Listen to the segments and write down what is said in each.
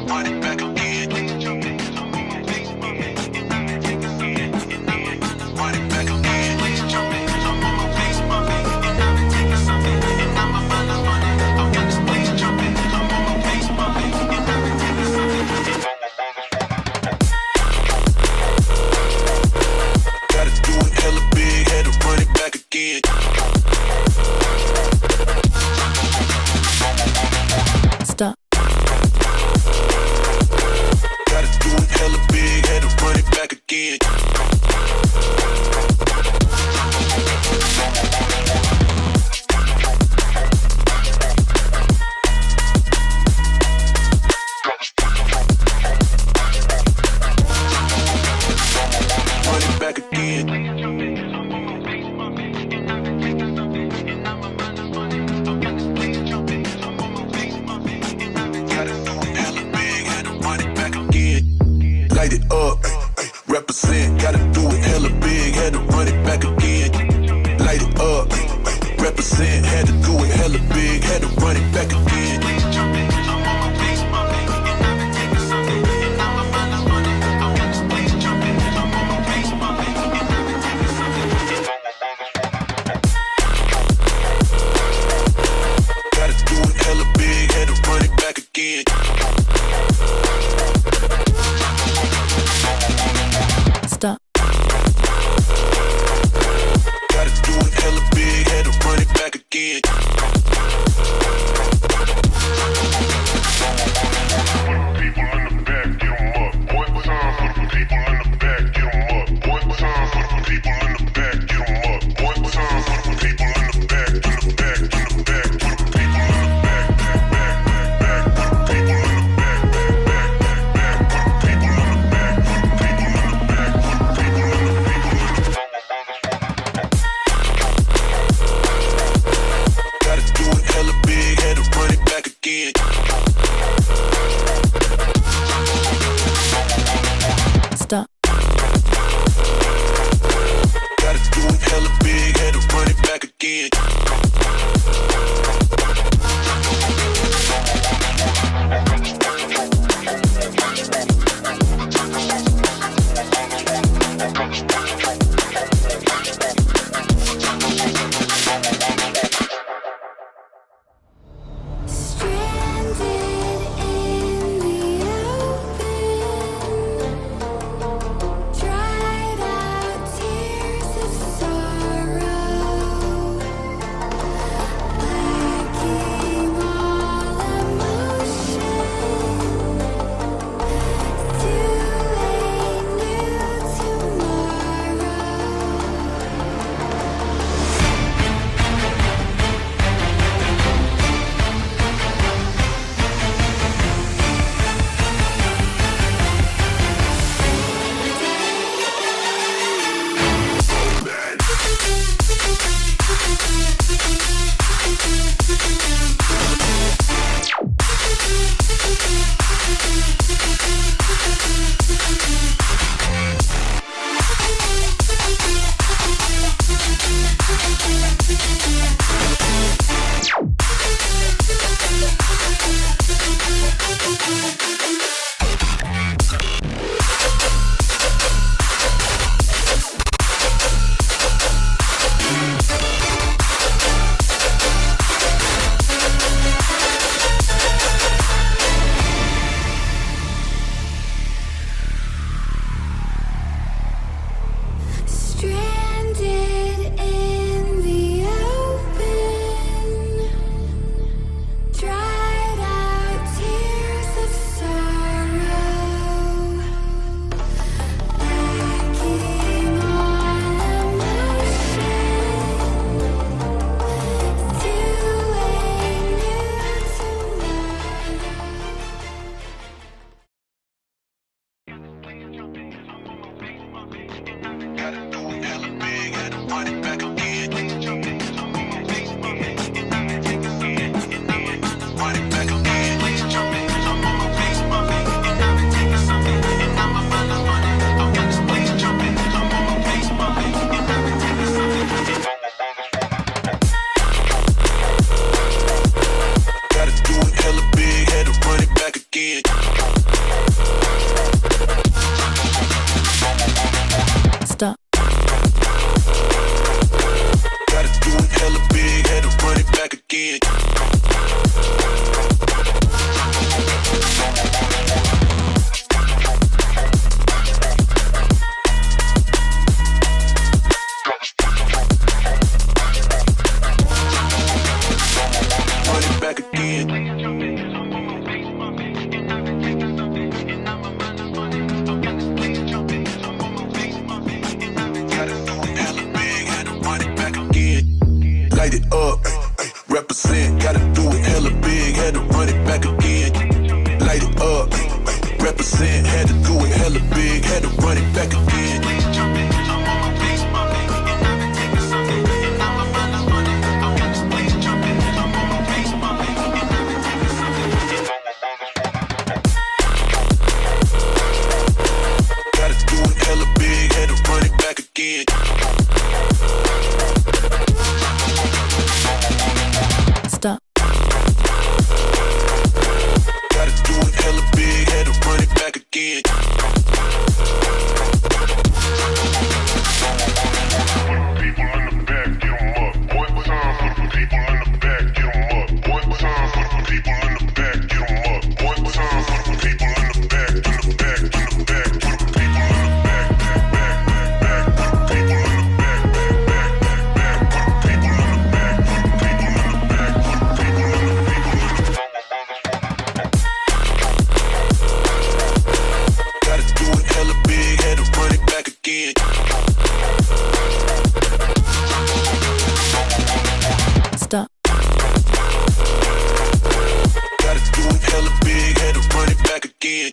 run it back again. Run it back again. Stop. Gotta do it hella big, had to run it back again. Run it back again. Light it up, represent, gotta do it hella big, had to run it back again. Light it up, represent, had to do it hella big, had to run it back again. Gotta do it hella big, had to run it back again. Stop. Gotta do it hella big, had to run it back again. People in the back, get 'em up. One time for the people in the back, get 'em up. One time for the people in the back, get 'em up. One time for the people in the back, in the back, in the back. For the people in the back, back, back, back. For the people in the back, back, back, back. For the people in the back, for the people in the back, for the people in the Gotta do it hella big, had to run it back again. Stop. Gotta do it hella big, had to run it back again. Dried out tears of sorrow. again.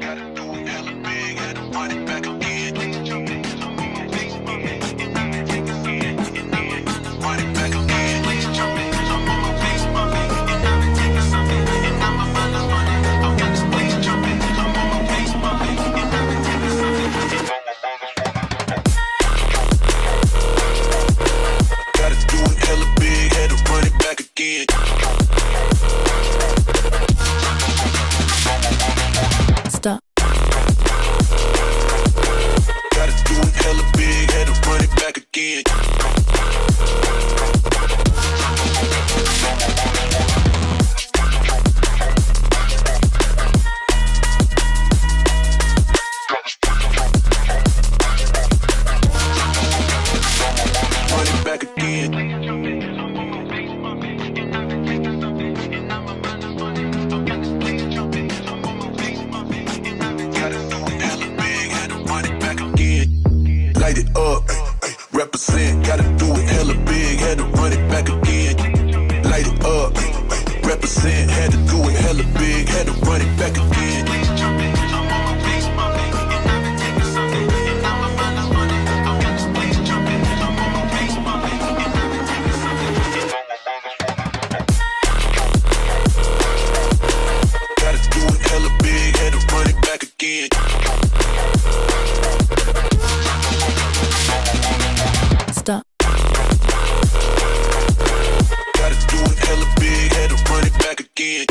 Gotta do it hella big, had to run it back again. Run it back again. Gotta do it hella big, had to run it back again. Stop. Gotta do it hella big, had to run it back again. Run it back again. Gotta do it hella big, had to run it back again. Light it up, represent. Gotta do it hella big, had to run it back again. Light it up, represent. Had to do it hella big, had to run it back again. Gotta do it hella big, had to run it back again. Stop. Gotta do it hella big, had to run it back again.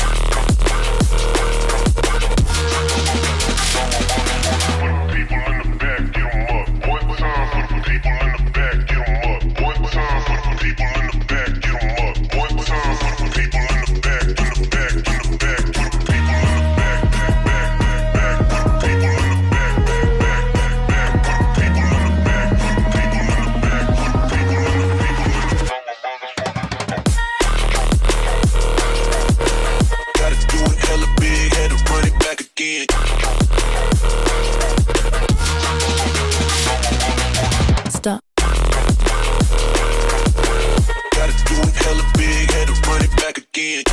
People in the back, get 'em up. One time for the people in the back, get 'em up. One time for the people in the back, get 'em up. One time for the people in the back, in the back, in the back. For the people in the back, back, back, back, back. For the people in the back, back, back, back, back. For the people in the back, for the people in the back, for the people in the Gotta do it hella big, had to run it back again. Stop. Gotta do it hella big, had to run it back again.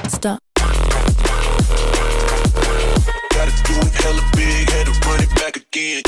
Stop. Gotta do it hella big, had to run it back again.